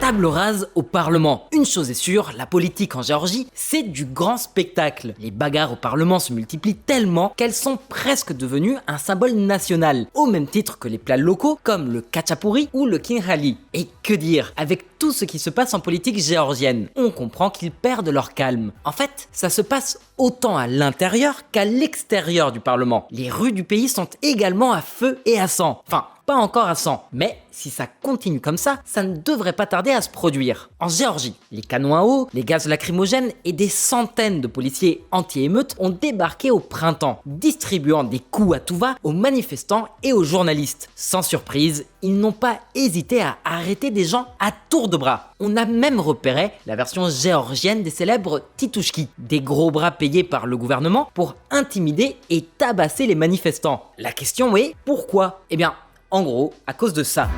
Table rase au Parlement. Une chose est sûre, la politique en Géorgie, c'est du grand spectacle. Les bagarres au Parlement se multiplient tellement qu'elles sont presque devenues un symbole national, au même titre que les plats locaux comme le khachapuri ou le kinkhali. Et que dire, avec tout ce qui se passe en politique géorgienne, on comprend qu'ils perdent leur calme. En fait, ça se passe autant à l'intérieur qu'à l'extérieur du Parlement. Les rues du pays sont également à feu et à sang. Enfin, pas encore à 100, mais si ça continue comme ça ne devrait pas tarder à se produire. En Géorgie, les canons à eau, les gaz lacrymogènes et des centaines de policiers anti-émeutes ont débarqué au printemps, distribuant des coups à tout va aux manifestants et aux journalistes. Sans surprise, ils n'ont pas hésité à arrêter des gens à tour de bras. On a même repéré la version géorgienne des célèbres titouchki, des gros bras payés par le gouvernement pour intimider et tabasser les manifestants. La question est, pourquoi ? Eh bien, en gros, à cause de ça.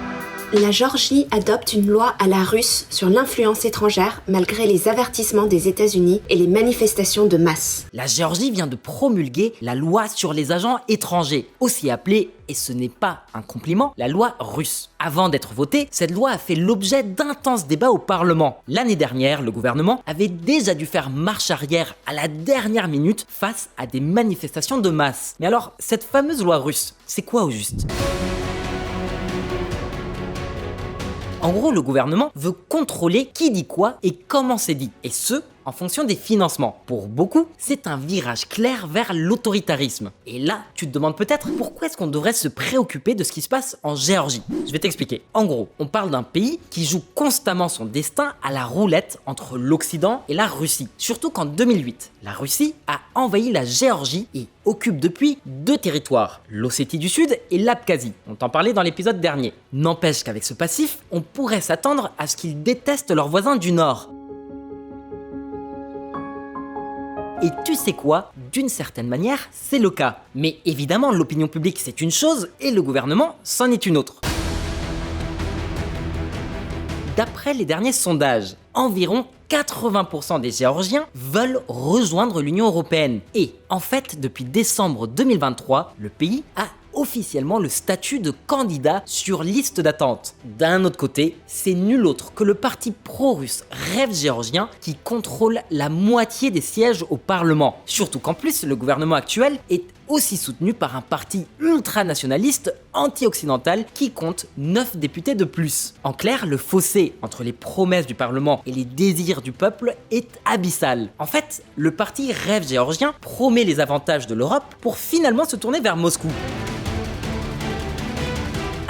La Géorgie adopte une loi à la russe sur l'influence étrangère malgré les avertissements des États-Unis et les manifestations de masse. La Géorgie vient de promulguer la loi sur les agents étrangers, aussi appelée, et ce n'est pas un compliment, la loi russe. Avant d'être votée, cette loi a fait l'objet d'intenses débats au Parlement. L'année dernière, le gouvernement avait déjà dû faire marche arrière à la dernière minute face à des manifestations de masse. Mais alors, cette fameuse loi russe, c'est quoi au juste ? En gros, le gouvernement veut contrôler qui dit quoi et comment c'est dit, et ce, en fonction des financements. Pour beaucoup, c'est un virage clair vers l'autoritarisme. Et là, tu te demandes peut-être pourquoi est-ce qu'on devrait se préoccuper de ce qui se passe en Géorgie. Je vais t'expliquer. En gros, on parle d'un pays qui joue constamment son destin à la roulette entre l'Occident et la Russie. Surtout qu'en 2008, la Russie a envahi la Géorgie et occupe depuis 2 territoires, l'Ossétie du Sud et l'Abkhazie. On t'en parlait dans l'épisode dernier. N'empêche qu'avec ce passif, on pourrait s'attendre à ce qu'ils détestent leurs voisins du Nord. Et tu sais quoi ? D'une certaine manière, c'est le cas. Mais évidemment, l'opinion publique c'est une chose et le gouvernement c'en est une autre. D'après les derniers sondages, environ 80% des Géorgiens veulent rejoindre l'Union européenne. Et en fait, depuis décembre 2023, le pays a officiellement le statut de candidat sur liste d'attente. D'un autre côté, c'est nul autre que le parti pro-russe Rêve géorgien qui contrôle la moitié des sièges au Parlement. Surtout qu'en plus, le gouvernement actuel est aussi soutenu par un parti ultranationaliste anti-occidental qui compte 9 députés de plus. En clair, le fossé entre les promesses du Parlement et les désirs du peuple est abyssal. En fait, le parti Rêve géorgien promet les avantages de l'Europe pour finalement se tourner vers Moscou.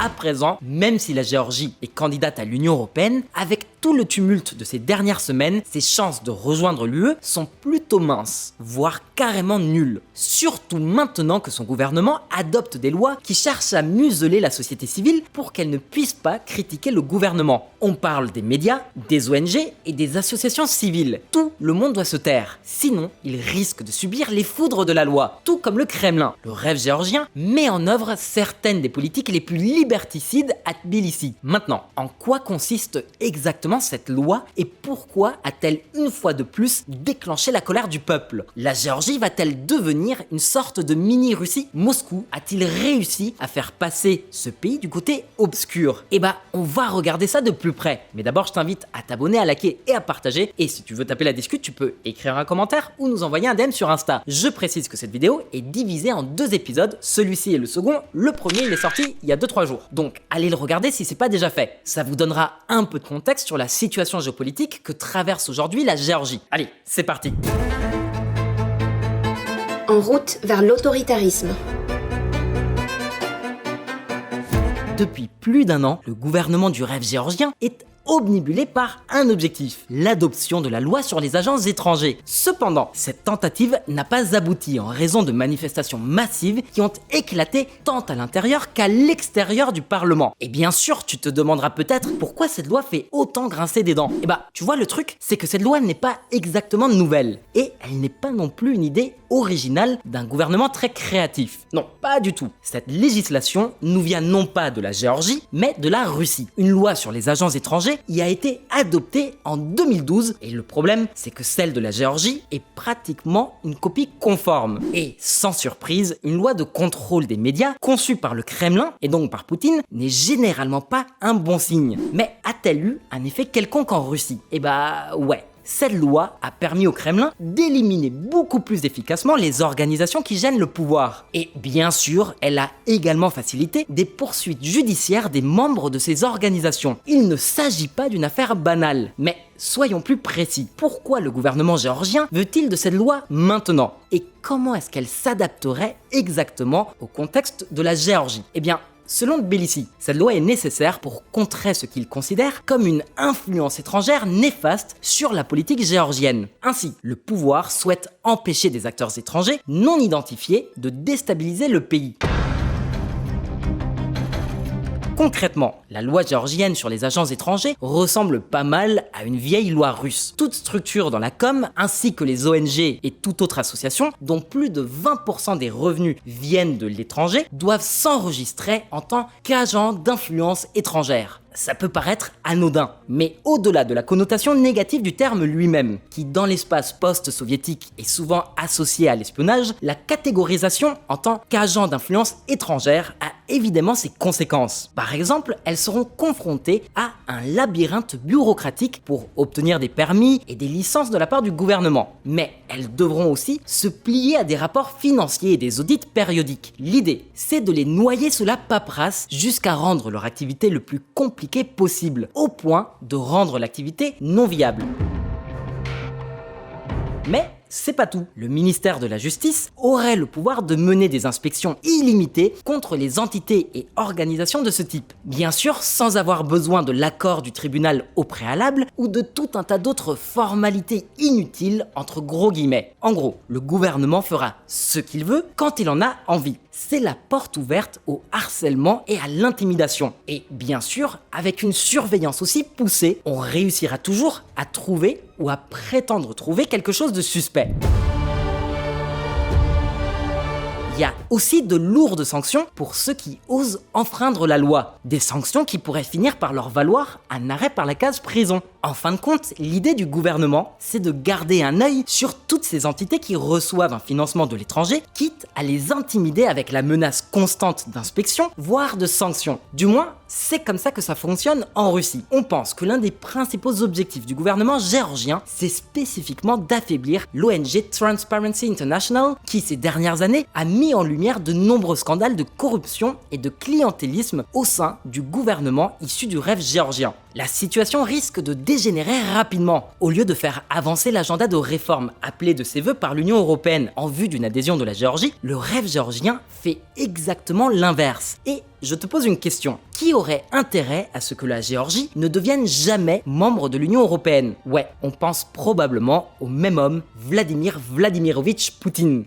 À présent, même si la Géorgie est candidate à l'Union européenne, avec tout le tumulte de ces dernières semaines, ses chances de rejoindre l'UE sont plutôt minces, voire carrément nulles. Surtout maintenant que son gouvernement adopte des lois qui cherchent à museler la société civile pour qu'elle ne puisse pas critiquer le gouvernement. On parle des médias, des ONG et des associations civiles. Tout le monde doit se taire, sinon il risque de subir les foudres de la loi, tout comme le Kremlin. Le Rêve géorgien met en œuvre certaines des politiques les plus liberticides à Tbilissi. Maintenant, en quoi consiste exactement cette loi et pourquoi a-t-elle une fois de plus déclenché la colère du peuple ? La Géorgie va-t-elle devenir une sorte de mini-Russie ? Moscou a-t-il réussi à faire passer ce pays du côté obscur ? Eh bah, on va regarder ça de plus près. Mais d'abord, je t'invite à t'abonner, à liker et à partager. Et si tu veux taper la discute, tu peux écrire un commentaire ou nous envoyer un DM sur Insta. Je précise que cette vidéo est divisée en 2 épisodes. Celui-ci est le second. Le premier, il est sorti il y a 2-3 jours. Donc, allez le regarder si c'est pas déjà fait. Ça vous donnera un peu de contexte sur la situation géopolitique que traverse aujourd'hui la Géorgie. Allez, c'est parti. En route vers l'autoritarisme. Depuis plus d'1 an, le gouvernement du Rêve géorgien est obnubilé par un objectif, l'adoption de la loi sur les agents étrangers. Cependant, cette tentative n'a pas abouti en raison de manifestations massives qui ont éclaté tant à l'intérieur qu'à l'extérieur du Parlement. Et bien sûr, tu te demanderas peut-être pourquoi cette loi fait autant grincer des dents. Et bah, tu vois, le truc, c'est que cette loi n'est pas exactement nouvelle. Et elle n'est pas non plus une idée originale d'un gouvernement très créatif. Non, pas du tout. Cette législation nous vient non pas de la Géorgie, mais de la Russie. Une loi sur les agents étrangers y a été adoptée en 2012 et le problème, c'est que celle de la Géorgie est pratiquement une copie conforme. Et sans surprise, une loi de contrôle des médias conçue par le Kremlin et donc par Poutine n'est généralement pas un bon signe. Mais a-t-elle eu un effet quelconque en Russie? Eh bah ouais. Cette loi a permis au Kremlin d'éliminer beaucoup plus efficacement les organisations qui gênent le pouvoir. Et bien sûr, elle a également facilité des poursuites judiciaires des membres de ces organisations. Il ne s'agit pas d'une affaire banale, mais soyons plus précis. Pourquoi le gouvernement géorgien veut-il de cette loi maintenant? Et comment est-ce qu'elle s'adapterait exactement au contexte de la Géorgie? Eh bien, selon Tbilissi, cette loi est nécessaire pour contrer ce qu'il considère comme une influence étrangère néfaste sur la politique géorgienne. Ainsi, le pouvoir souhaite empêcher des acteurs étrangers non identifiés de déstabiliser le pays. Concrètement, la loi géorgienne sur les agents étrangers ressemble pas mal à une vieille loi russe. Toute structure dans la com, ainsi que les ONG et toute autre association, dont plus de 20% des revenus viennent de l'étranger, doivent s'enregistrer en tant qu'agents d'influence étrangère. Ça peut paraître anodin, mais au-delà de la connotation négative du terme lui-même, qui dans l'espace post-soviétique est souvent associé à l'espionnage, la catégorisation en tant qu'agent d'influence étrangère a évidemment ses conséquences. Par exemple, elles seront confrontées à un labyrinthe bureaucratique pour obtenir des permis et des licences de la part du gouvernement. Mais elles devront aussi se plier à des rapports financiers et des audits périodiques. L'idée, c'est de les noyer sous la paperasse jusqu'à rendre leur activité le plus compliquée possible, au point de rendre l'activité non viable. Mais c'est pas tout. Le ministère de la Justice aurait le pouvoir de mener des inspections illimitées contre les entités et organisations de ce type. Bien sûr, sans avoir besoin de l'accord du tribunal au préalable ou de tout un tas d'autres formalités inutiles entre gros guillemets. En gros, le gouvernement fera ce qu'il veut quand il en a envie. C'est la porte ouverte au harcèlement et à l'intimidation. Et bien sûr, avec une surveillance aussi poussée, on réussira toujours à trouver ou à prétendre trouver quelque chose de suspect. Il y a aussi de lourdes sanctions pour ceux qui osent enfreindre la loi. Des sanctions qui pourraient finir par leur valoir un arrêt par la case prison. En fin de compte, l'idée du gouvernement, c'est de garder un œil sur toutes ces entités qui reçoivent un financement de l'étranger, quitte à les intimider avec la menace constante d'inspection, voire de sanctions. Du moins, c'est comme ça que ça fonctionne en Russie. On pense que l'un des principaux objectifs du gouvernement géorgien, c'est spécifiquement d'affaiblir l'ONG Transparency International, qui ces dernières années a mis en lumière de nombreux scandales de corruption et de clientélisme au sein du gouvernement issu du rêve géorgien. La situation risque de dégénérer rapidement. Au lieu de faire avancer l'agenda de réforme appelé de ses vœux par l'Union européenne en vue d'une adhésion de la Géorgie, le rêve géorgien fait exactement l'inverse. Et je te pose une question. Qui aurait intérêt à ce que la Géorgie ne devienne jamais membre de l'Union européenne? Ouais, on pense probablement au même homme, Vladimir Vladimirovitch Poutine.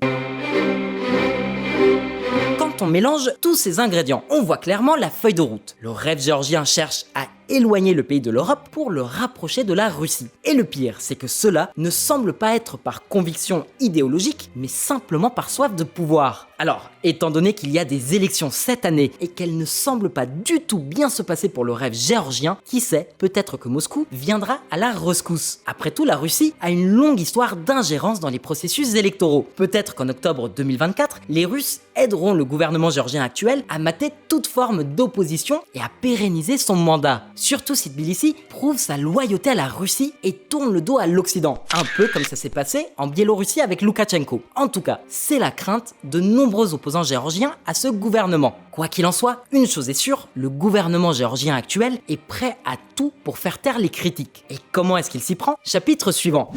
Quand on mélange tous ces ingrédients, on voit clairement la feuille de route. Le rêve géorgien cherche à éloigner le pays de l'Europe pour le rapprocher de la Russie. Et le pire, c'est que cela ne semble pas être par conviction idéologique, mais simplement par soif de pouvoir. Alors, étant donné qu'il y a des élections cette année et qu'elles ne semblent pas du tout bien se passer pour le rêve géorgien, qui sait, peut-être que Moscou viendra à la rescousse. Après tout, la Russie a une longue histoire d'ingérence dans les processus électoraux. Peut-être qu'en octobre 2024, les Russes aideront le gouvernement géorgien actuel à mater toute forme d'opposition et à pérenniser son mandat. Surtout si Tbilissi prouve sa loyauté à la Russie et tourne le dos à l'Occident. Un peu comme ça s'est passé en Biélorussie avec Loukachenko. En tout cas, c'est la crainte de nombreux opposants géorgiens à ce gouvernement. Quoi qu'il en soit, une chose est sûre, le gouvernement géorgien actuel est prêt à tout pour faire taire les critiques. Et comment est-ce qu'il s'y prend? Chapitre suivant.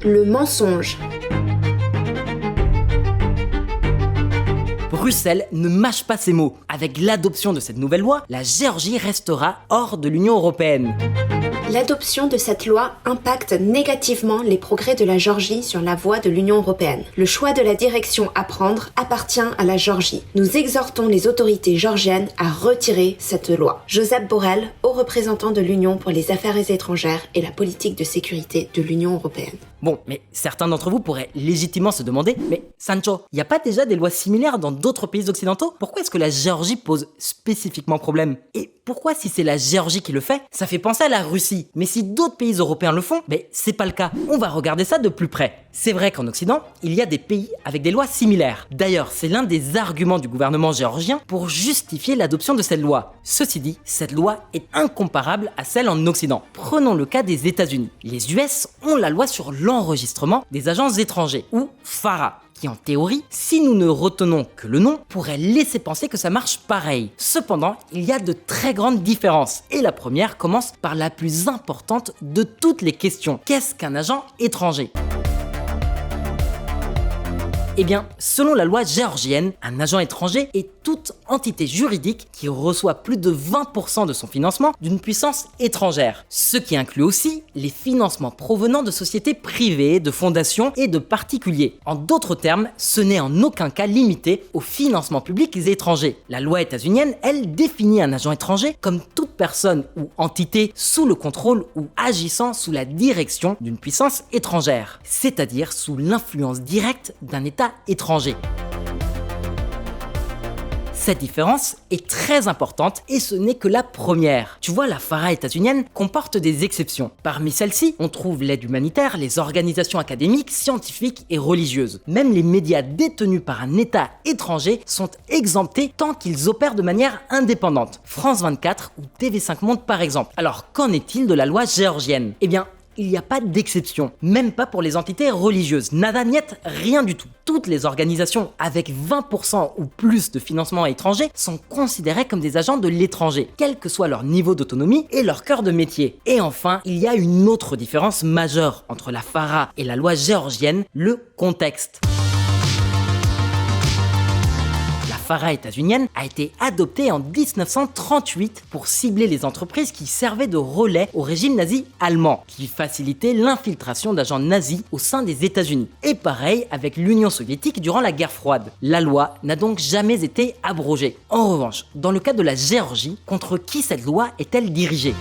Le mensonge. Bruxelles ne mâche pas ses mots. Avec l'adoption de cette nouvelle loi, la Géorgie restera hors de l'Union européenne. L'adoption de cette loi impacte négativement les progrès de la Géorgie sur la voie de l'Union européenne. Le choix de la direction à prendre appartient à la Géorgie. Nous exhortons les autorités géorgiennes à retirer cette loi. Josep Borrell, haut représentant de l'Union pour les affaires étrangères et la politique de sécurité de l'Union européenne. Bon, mais certains d'entre vous pourraient légitimement se demander, mais Sancho, il n'y a pas déjà des lois similaires dans d'autres pays occidentaux? Pourquoi est-ce que la Géorgie pose spécifiquement problème? Et pourquoi si c'est la Géorgie qui le fait, ça fait penser à la Russie? Mais si d'autres pays européens le font, c'est pas le cas. On va regarder ça de plus près. C'est vrai qu'en Occident, il y a des pays avec des lois similaires. D'ailleurs, c'est l'un des arguments du gouvernement géorgien pour justifier l'adoption de cette loi. Ceci dit, cette loi est incomparable à celle en Occident. Prenons le cas des États-Unis. Les US ont la loi sur l'enregistrement des agents étrangers, ou FARA, qui en théorie, si nous ne retenons que le nom, pourrait laisser penser que ça marche pareil. Cependant, il y a de très grandes différences, et la première commence par la plus importante de toutes les questions. Qu'est-ce qu'un agent étranger ? Eh bien, selon la loi géorgienne, un agent étranger est toute entité juridique qui reçoit plus de 20% de son financement d'une puissance étrangère. Ce qui inclut aussi les financements provenant de sociétés privées, de fondations et de particuliers. En d'autres termes, ce n'est en aucun cas limité aux financements publics étrangers. La loi états-unienne, elle, définit un agent étranger comme toute personne ou entité sous le contrôle ou agissant sous la direction d'une puissance étrangère, c'est-à-dire sous l'influence directe d'un État étranger. Cette différence est très importante et ce n'est que la première. Tu vois, la FARA états-unienne comporte des exceptions. Parmi celles-ci, on trouve l'aide humanitaire, les organisations académiques, scientifiques et religieuses. Même les médias détenus par un État étranger sont exemptés tant qu'ils opèrent de manière indépendante. France 24 ou TV5 Monde par exemple. Alors, qu'en est-il de la loi géorgienne ? Eh bien, il n'y a pas d'exception, même pas pour les entités religieuses. Nada niet, rien du tout. Toutes les organisations avec 20% ou plus de financement étranger sont considérées comme des agents de l'étranger, quel que soit leur niveau d'autonomie et leur cœur de métier. Et enfin, il y a une autre différence majeure entre la FARA et la loi géorgienne, le contexte. La FARA états-unienne a été adoptée en 1938 pour cibler les entreprises qui servaient de relais au régime nazi allemand, qui facilitait l'infiltration d'agents nazis au sein des États-Unis. Et pareil avec l'Union soviétique durant la guerre froide. La loi n'a donc jamais été abrogée. En revanche, dans le cas de la Géorgie, contre qui cette loi est-elle dirigée ?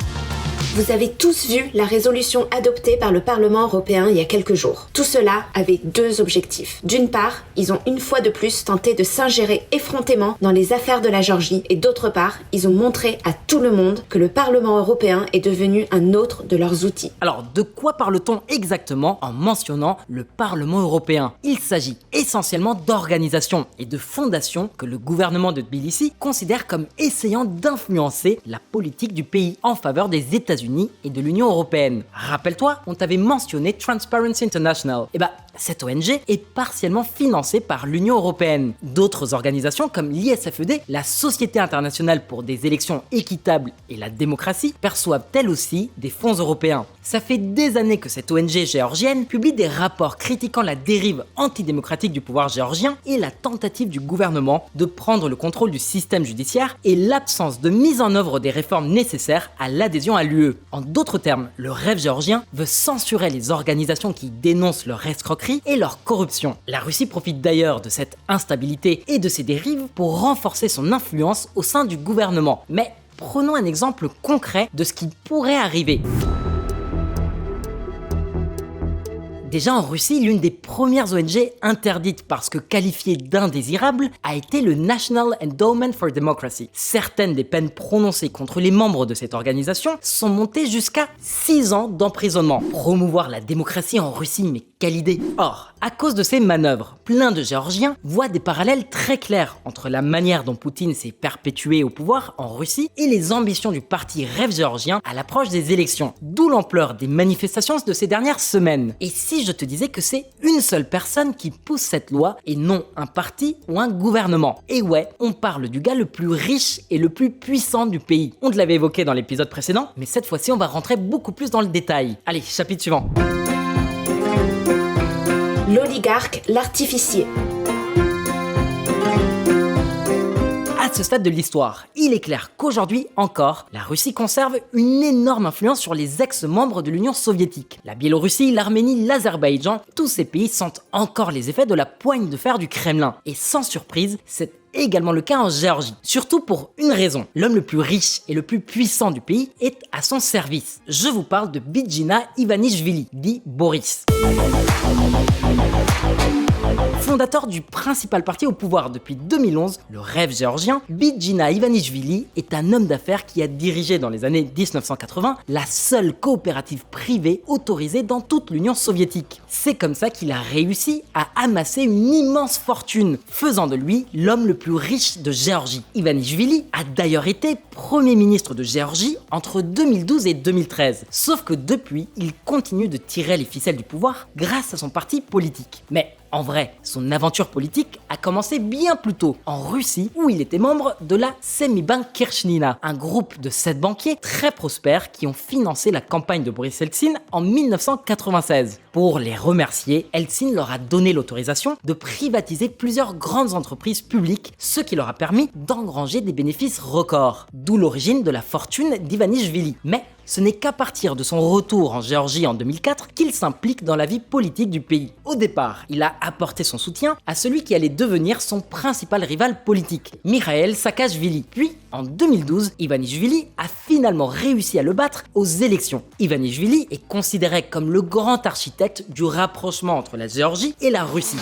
Vous avez tous vu la résolution adoptée par le Parlement européen il y a quelques jours. Tout cela avait deux objectifs. D'une part, ils ont une fois de plus tenté de s'ingérer effrontément dans les affaires de la Géorgie et d'autre part, ils ont montré à tout le monde que le Parlement européen est devenu un autre de leurs outils. Alors, de quoi parle-t-on exactement en mentionnant le Parlement européen ? Il s'agit essentiellement d'organisations et de fondations que le gouvernement de Tbilissi considère comme essayant d'influencer la politique du pays en faveur des États-Unis et de l'Union européenne. Rappelle-toi, on t'avait mentionné Transparency International. Cette ONG est partiellement financée par l'Union européenne. D'autres organisations comme l'ISFED, la Société internationale pour des élections équitables et la démocratie, perçoivent elles aussi des fonds européens. Ça fait des années que cette ONG géorgienne publie des rapports critiquant la dérive antidémocratique du pouvoir géorgien et la tentative du gouvernement de prendre le contrôle du système judiciaire et l'absence de mise en œuvre des réformes nécessaires à l'adhésion à l'UE. En d'autres termes, le rêve géorgien veut censurer les organisations qui dénoncent leur escroquerie et leur corruption. La Russie profite d'ailleurs de cette instabilité et de ces dérives pour renforcer son influence au sein du gouvernement. Mais prenons un exemple concret de ce qui pourrait arriver. Déjà en Russie, l'une des premières ONG interdites parce que qualifiée d'indésirable a été le National Endowment for Democracy. Certaines des peines prononcées contre les membres de cette organisation sont montées jusqu'à 6 ans d'emprisonnement. Promouvoir la démocratie en Russie, mais quelle idée! Or, à cause de ces manœuvres, plein de Géorgiens voient des parallèles très clairs entre la manière dont Poutine s'est perpétué au pouvoir en Russie et les ambitions du parti Rêve géorgien à l'approche des élections. D'où l'ampleur des manifestations de ces dernières semaines. Et si je te disais que c'est une seule personne qui pousse cette loi et non un parti ou un gouvernement? Et ouais, on parle du gars le plus riche et le plus puissant du pays. On te l'avait évoqué dans l'épisode précédent, mais cette fois-ci on va rentrer beaucoup plus dans le détail. Allez, chapitre suivant. L'oligarque, l'artificier. À ce stade de l'histoire, il est clair qu'aujourd'hui encore, la Russie conserve une énorme influence sur les ex-membres de l'Union soviétique. La Biélorussie, l'Arménie, l'Azerbaïdjan, tous ces pays sentent encore les effets de la poigne de fer du Kremlin. Et sans surprise, cette également le cas en Géorgie. Surtout pour une raison, l'homme le plus riche et le plus puissant du pays est à son service. Je vous parle de Bidzina Ivanishvili, dit Boris. Fondateur du principal parti au pouvoir depuis 2011, le Rêve géorgien, Bidzina Ivanishvili est un homme d'affaires qui a dirigé dans les années 1980 la seule coopérative privée autorisée dans toute l'Union soviétique. C'est comme ça qu'il a réussi à amasser une immense fortune, faisant de lui l'homme le plus riche de Géorgie. Ivanishvili a d'ailleurs été Premier ministre de Géorgie entre 2012 et 2013, sauf que depuis, il continue de tirer les ficelles du pouvoir grâce à son parti politique. Mais en vrai, son aventure politique a commencé bien plus tôt, en Russie, où il était membre de la Semibank Kirchnina, un groupe de 7 banquiers très prospères qui ont financé la campagne de Boris Eltsine en 1996. Pour les remercier, Eltsine leur a donné l'autorisation de privatiser plusieurs grandes entreprises publiques, ce qui leur a permis d'engranger des bénéfices records. D'où l'origine de la fortune d'Ivanishvili. Mais ce n'est qu'à partir de son retour en Géorgie en 2004 qu'il s'implique dans la vie politique du pays. Au départ, il a apporté son soutien à celui qui allait devenir son principal rival politique, Mikhail Saakashvili. Puis, en 2012, Ivanishvili a finalement réussi à le battre aux élections. Ivanishvili est considéré comme le grand architecte du rapprochement entre la Géorgie et la Russie.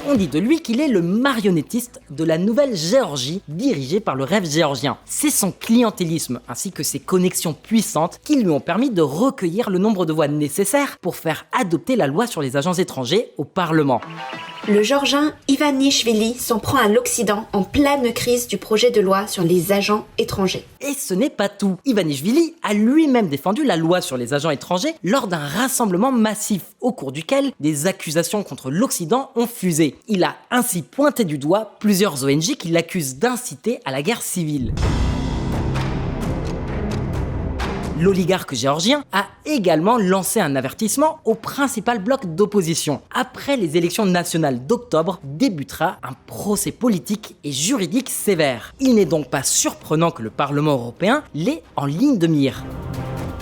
On dit de lui qu'il est le marionnettiste de la nouvelle Géorgie dirigée par le Rêve géorgien. C'est son clientélisme ainsi que ses connexions puissantes qui lui ont permis de recueillir le nombre de voix nécessaires pour faire adopter la loi sur les agents étrangers au Parlement. Le Géorgien Ivanishvili s'en prend à l'Occident en pleine crise du projet de loi sur les agents étrangers. Et ce n'est pas tout. Ivanishvili a lui-même défendu la loi sur les agents étrangers lors d'un rassemblement massif au cours duquel des accusations contre l'Occident ont fusé. Il a ainsi pointé du doigt plusieurs ONG qui l'accusent d'inciter à la guerre civile. L'oligarque géorgien a également lancé un avertissement au principal bloc d'opposition. Après les élections nationales d'octobre, débutera un procès politique et juridique sévère. Il n'est donc pas surprenant que le Parlement européen l'ait en ligne de mire.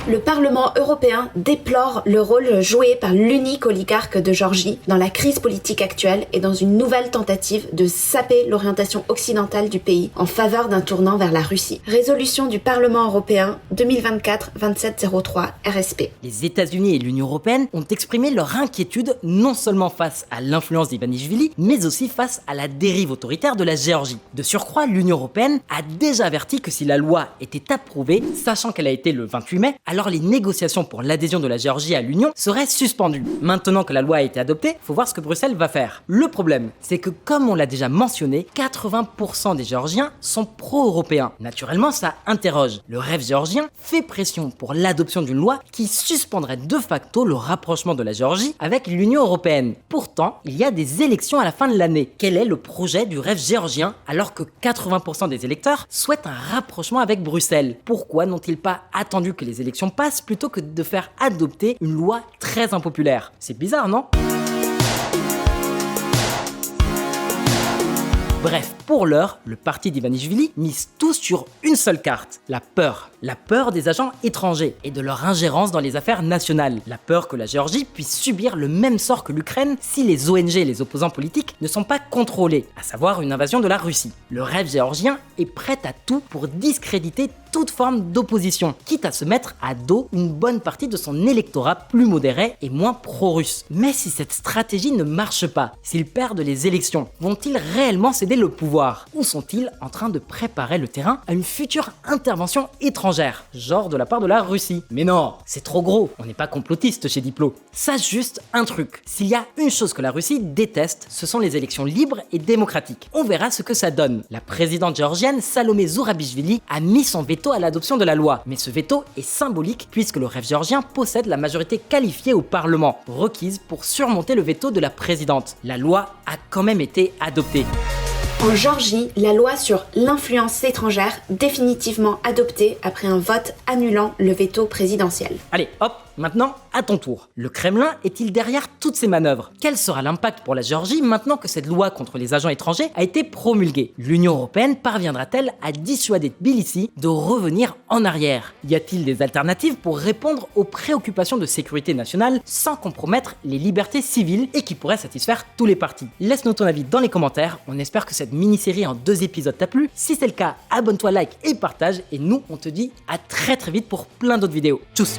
Le Parlement européen déplore le rôle joué par l'unique oligarque de Géorgie dans la crise politique actuelle et dans une nouvelle tentative de saper l'orientation occidentale du pays en faveur d'un tournant vers la Russie. Résolution du Parlement européen 2024-2703 RSP. Les États-Unis et l'Union européenne ont exprimé leur inquiétude non seulement face à l'influence d'Ivanishvili, mais aussi face à la dérive autoritaire de la Géorgie. De surcroît, l'Union européenne a déjà averti que si la loi était approuvée, sachant qu'elle a été le 28 mai, alors les négociations pour l'adhésion de la Géorgie à l'Union seraient suspendues. Maintenant que la loi a été adoptée, faut voir ce que Bruxelles va faire. Le problème, c'est que comme on l'a déjà mentionné, 80% des Géorgiens sont pro-européens. Naturellement, ça interroge. Le Rêve géorgien fait pression pour l'adoption d'une loi qui suspendrait de facto le rapprochement de la Géorgie avec l'Union européenne. Pourtant, il y a des élections à la fin de l'année. Quel est le projet du Rêve géorgien alors que 80% des électeurs souhaitent un rapprochement avec Bruxelles? Pourquoi n'ont-ils pas attendu que les élections passent plutôt que de faire adopter une loi très impopulaire? C'est bizarre, non? Bref, pour l'heure, le parti d'Ivanishvili mise tout sur une seule carte, la peur. La peur des agents étrangers et de leur ingérence dans les affaires nationales. La peur que la Géorgie puisse subir le même sort que l'Ukraine si les ONG et les opposants politiques ne sont pas contrôlés, à savoir une invasion de la Russie. Le Rêve géorgien est prêt à tout pour discréditer toute forme d'opposition, quitte à se mettre à dos une bonne partie de son électorat plus modéré et moins pro-russe. Mais si cette stratégie ne marche pas, s'ils perdent les élections, vont-ils réellement céder le pouvoir? Ou sont-ils en train de préparer le terrain à une future intervention étrangère, genre de la part de la Russie? Mais non, c'est trop gros, on n'est pas complotiste chez Diplo. Sache juste un truc, s'il y a une chose que la Russie déteste, ce sont les élections libres et démocratiques. On verra ce que ça donne. La présidente géorgienne Salomé Zourabichvili a mis son veto à l'adoption de la loi, mais ce veto est symbolique puisque le Rêve géorgien possède la majorité qualifiée au Parlement, requise pour surmonter le veto de la présidente. La loi a quand même été adoptée. En Géorgie, la loi sur l'influence étrangère définitivement adoptée après un vote annulant le veto présidentiel. Allez, hop, Maintenant, à ton tour. Le Kremlin est-il derrière toutes ces manœuvres? Quel sera l'impact pour la Géorgie maintenant que cette loi contre les agents étrangers a été promulguée? L'Union européenne parviendra-t-elle à dissuader Tbilissi de revenir en arrière? Y a-t-il des alternatives pour répondre aux préoccupations de sécurité nationale sans compromettre les libertés civiles et qui pourraient satisfaire tous les partis? Laisse-nous ton avis dans les commentaires, on espère que cette mini-série en 2 épisodes t'a plu. Si c'est le cas, abonne-toi, like et partage, et nous on te dit à très vite pour plein d'autres vidéos. Tchuss!